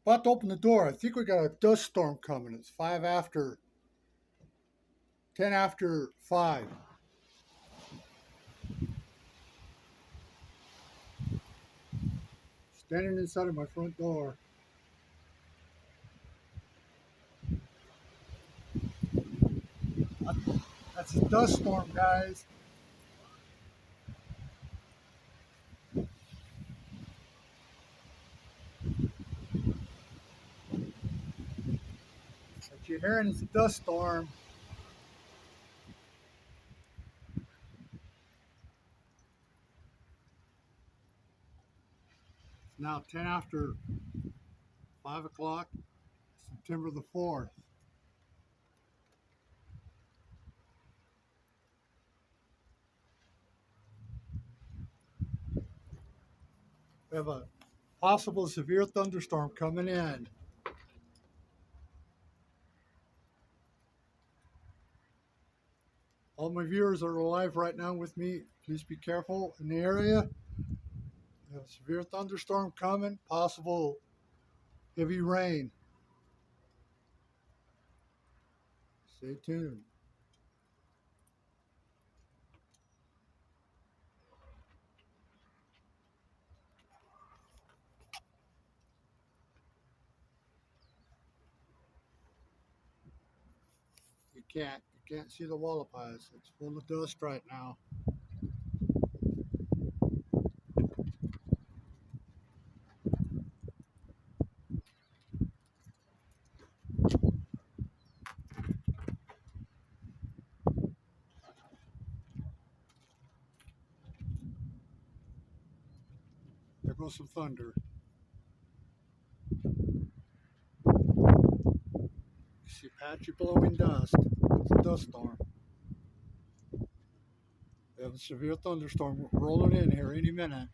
About to open the door. I think we got a dust storm coming. It's 10 after 5. Standing inside of my front door. That's a dust storm, guys. What you're hearing is a dust storm. It's now 10 after 5 o'clock, September the 4th. We have a possible severe thunderstorm coming in. All my viewers are alive right now with me. Please be careful in the area. We have a severe thunderstorm coming, possible heavy rain. Stay tuned. You can't see the Wallapies. It's full of dust right now. There goes some thunder. You see patchy blowing dust. It's a dust storm. We have a severe thunderstorm rolling in here any minute.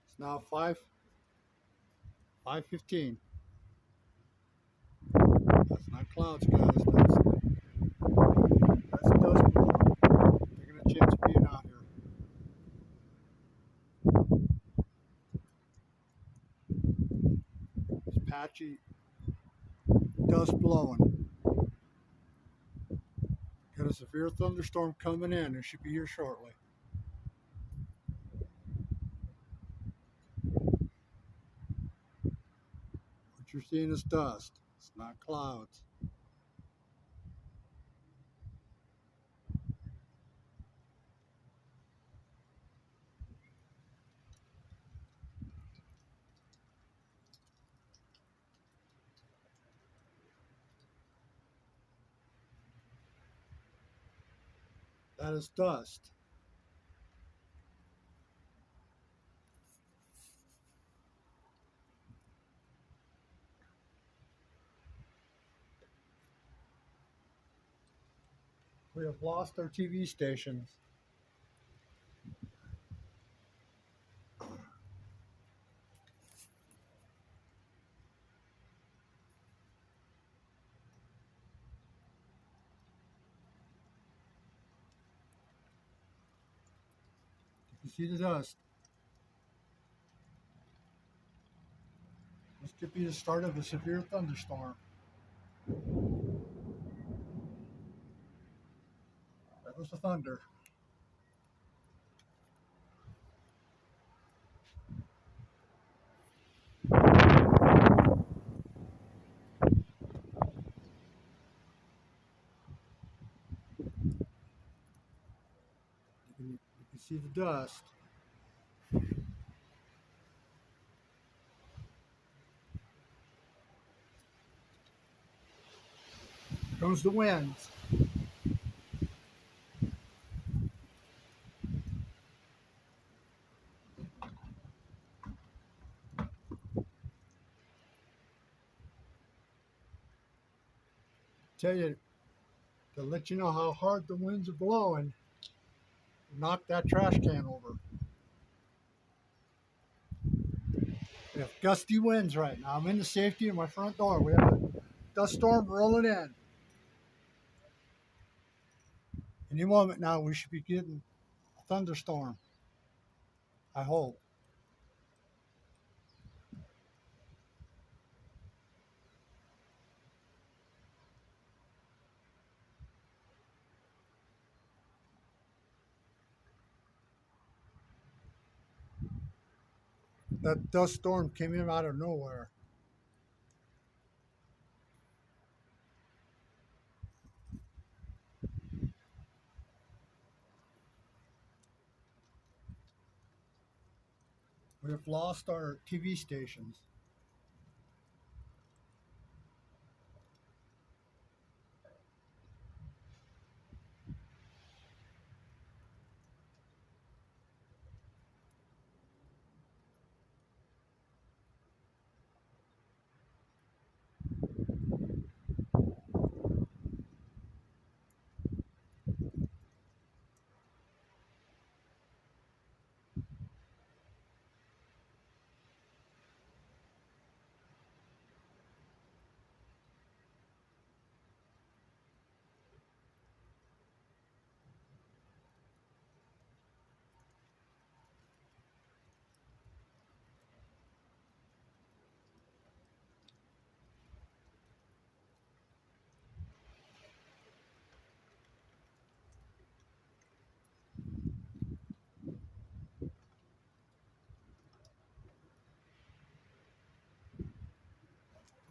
It's now 5:15. That's not clouds, guys. That's dust blowing. Taking a chance of being out here. It's patchy dust blowing. Got a severe thunderstorm coming in. It should be here shortly. What you're seeing is dust. It's not clouds. That is dust. We have lost our TV stations. You see the dust. This could be the start of a severe thunderstorm. That was the thunder. You can see the dust. Here comes the winds. Tell you to let you know how hard the winds are blowing. Knock that trash can over. We have gusty winds right now. I'm in the safety of my front door. We have a dust storm rolling in. Any moment now, we should be getting a thunderstorm. I hope. That dust storm came in out of nowhere. We have lost our TV stations.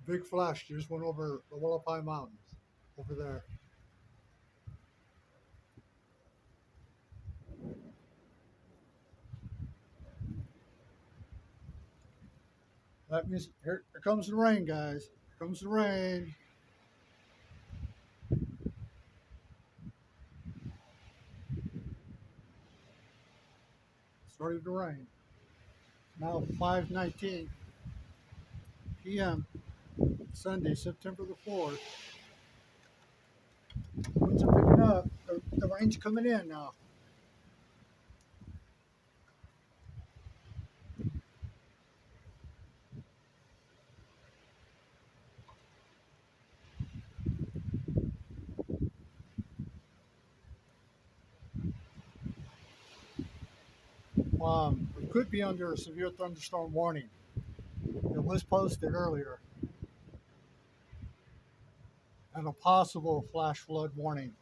Big flash just went over the Willapa Mountains over there. That means here comes the rain, guys. Here comes the rain. Started to rain. Now 5:19 p.m. Sunday, September the 4th. Winds are picking up. The rain's coming in now. We could be under a severe thunderstorm warning. It was posted earlier. And a possible flash flood warning.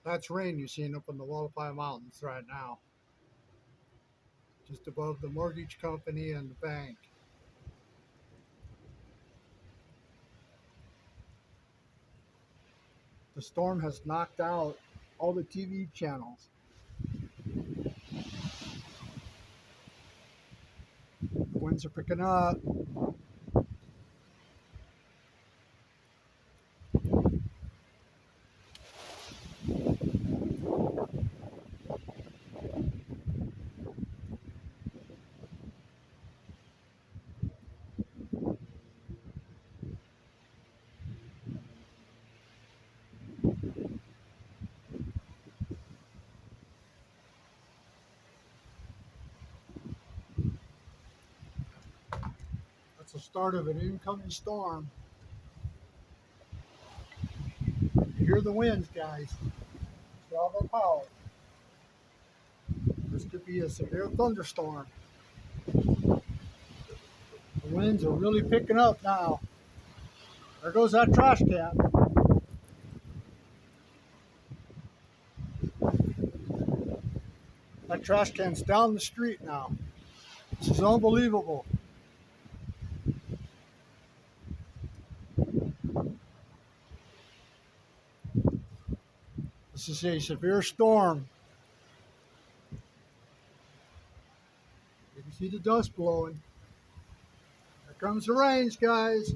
That's rain you're seeing up in the Willapa Mountains right now. Just above the mortgage company and the bank. The storm has knocked out all the TV channels. The winds are picking up. That's the start of an incoming storm. You hear the winds, guys. It's all the power. This could be a severe thunderstorm. The winds are really picking up now. There goes that trash can. That trash can's down the street now. This is unbelievable. This is a severe storm. You can see the dust blowing. Here comes the rains, guys.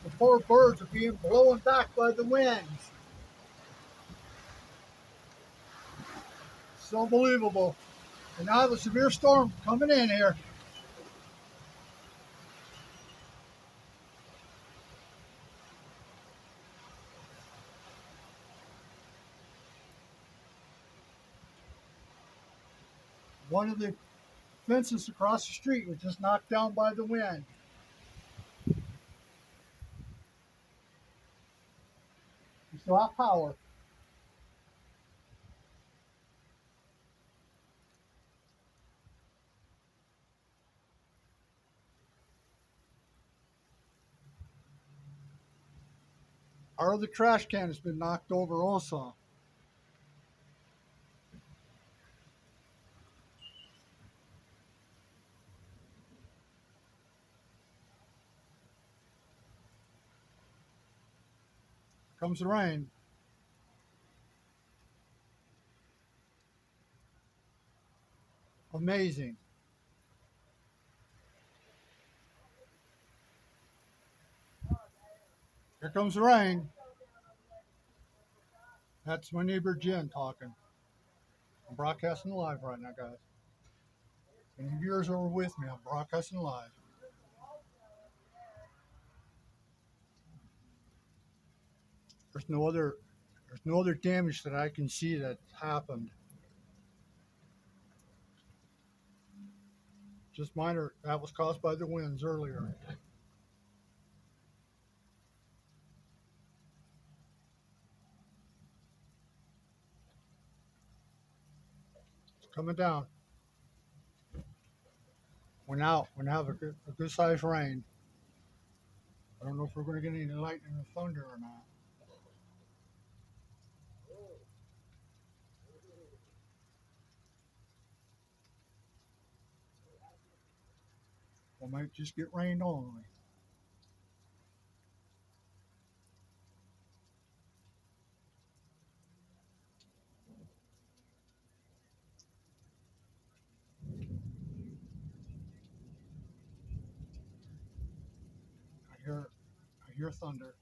The poor birds are being blown back by the winds. It's unbelievable. And now the severe storm coming in here. One of the fences across the street was just knocked down by the wind. We still have power. Our other trash can has been knocked over also. Comes the rain. Amazing. Here comes the rain. That's my neighbor Jen talking. I'm broadcasting live right now, guys. Any viewers are with me, I'm broadcasting live. There's no other damage that I can see that happened. Just minor that was caused by the winds earlier. It's coming down. We're now have a good sized rain. I don't know if we're going to get any lightning or thunder or not. We might just get rain only. I hear thunder.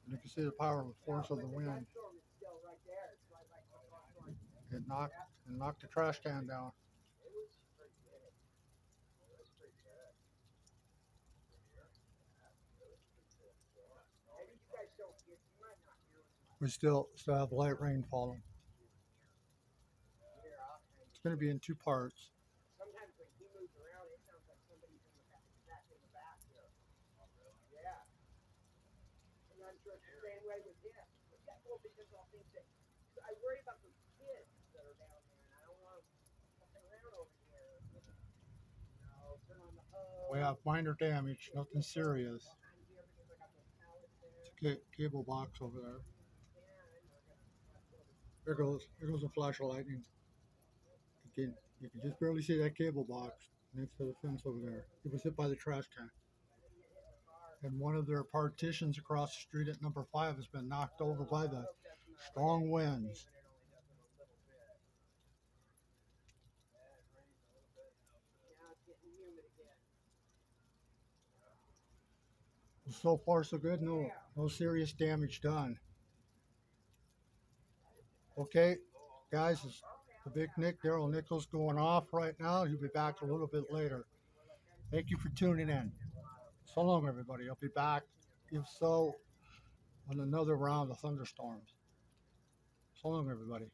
You can see the power and force of the wind. It knocked the trash can down. We still have light rain falling. It's going to be in two parts. We have minor damage, nothing serious. It's a cable box over there. There goes a flash of lightning. You can just barely see that cable box next to the fence over there. It was hit by the trash can. And one of their partitions across the street at number 5 has been knocked over by the strong winds. So far, so good. No serious damage done. Okay, guys, The Big Nick, Daryl Nichols, going off right now. He'll be back a little bit later. Thank you for tuning in. So long, everybody. I'll be back, if so, on another round of thunderstorms. So long, everybody.